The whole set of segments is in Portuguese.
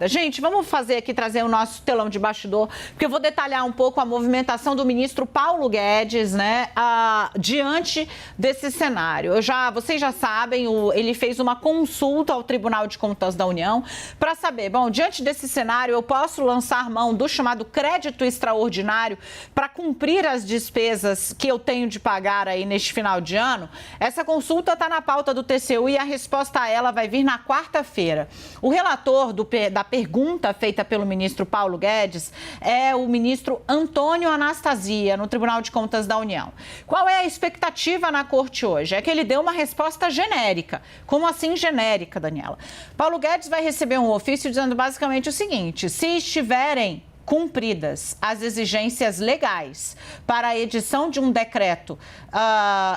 Gente, vamos fazer aqui, trazer o nosso telão de bastidor, porque eu vou detalhar um pouco a movimentação do ministro Paulo Guedes, né, diante desse cenário. Vocês já sabem, ele fez uma consulta ao Tribunal de Contas da União para saber, bom, diante desse cenário, eu posso lançar mão do chamado crédito extraordinário para cumprir as despesas que eu tenho de pagar aí neste final de ano? Essa consulta está na pauta do TCU e a resposta a ela vai vir na quarta-feira. O relator da pergunta feita pelo ministro Paulo Guedes é o ministro Antônio Anastasia, no Tribunal de Contas da União. Qual é a expectativa na corte hoje? É que ele dê uma resposta genérica. Como assim genérica, Daniela? Paulo Guedes vai receber um ofício dizendo basicamente o seguinte: se estiverem cumpridas as exigências legais para a edição de um decreto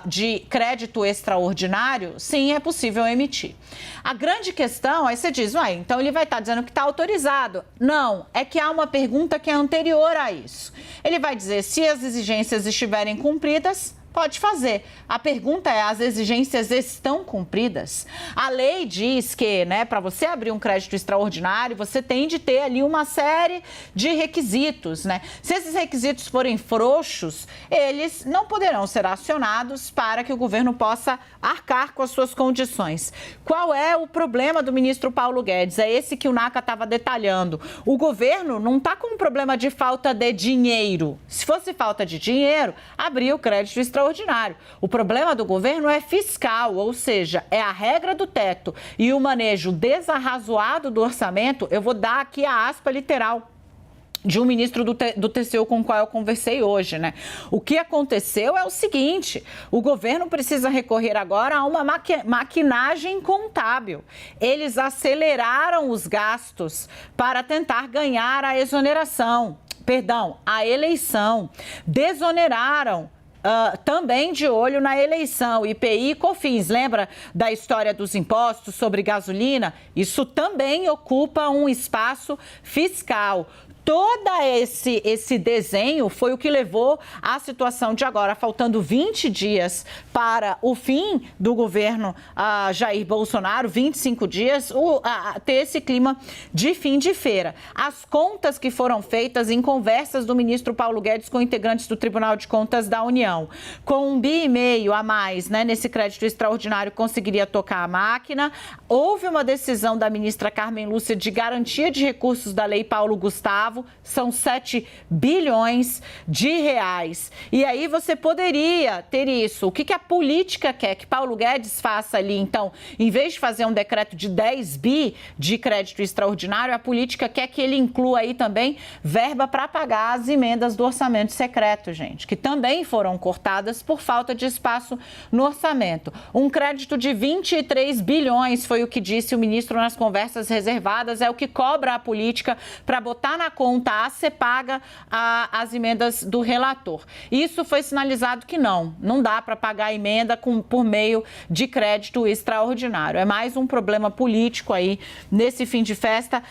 de crédito extraordinário, sim, é possível emitir. A grande questão, aí você diz, ué, então ele vai estar dizendo que está autorizado. Não, é que há uma pergunta que é anterior a isso. Ele vai dizer, se as exigências estiverem cumpridas, pode fazer. A pergunta é, as exigências estão cumpridas? A lei diz que, né, para você abrir um crédito extraordinário, você tem de ter ali uma série de requisitos, né? Se esses requisitos forem frouxos, eles não poderão ser acionados para que o governo possa arcar com as suas condições. Qual é o problema do ministro Paulo Guedes? É esse que o NACA estava detalhando. O governo não está com um problema de falta de dinheiro. Se fosse falta de dinheiro, abria o crédito extraordinário. O problema do governo é fiscal, ou seja, é a regra do teto e o manejo desarrazoado do orçamento. Eu vou dar aqui a aspa literal de um ministro do TCU com o qual eu conversei hoje, né? O que aconteceu é o seguinte: o governo precisa recorrer agora a uma maquinagem contábil. Eles aceleraram os gastos para tentar ganhar a eleição. Desoneraram. Também de olho na eleição, IPI e COFINS. Lembra da história dos impostos sobre gasolina? Isso também ocupa um espaço fiscal. Todo esse desenho foi o que levou à situação de agora, faltando 20 dias para o fim do governo Jair Bolsonaro, 25 dias, ter esse clima de fim de feira. As contas que foram feitas em conversas do ministro Paulo Guedes com integrantes do Tribunal de Contas da União, com 1,5 bi a mais, né, nesse crédito extraordinário, conseguiria tocar a máquina. Houve uma decisão da ministra Carmen Lúcia de garantia de recursos da Lei Paulo Gustavo, são 7 bilhões de reais. E aí você poderia ter isso. O que a política quer? Que Paulo Guedes faça ali, então, em vez de fazer um decreto de 10 bi de crédito extraordinário, a política quer que ele inclua aí também verba para pagar as emendas do orçamento secreto, gente, que também foram cortadas por falta de espaço no orçamento. Um crédito de 23 bilhões foi o que disse o ministro nas conversas reservadas, é o que cobra a política para botar na conta a ser paga as emendas do relator. Isso foi sinalizado que não dá para pagar a emenda por meio de crédito extraordinário. É mais um problema político aí nesse fim de festa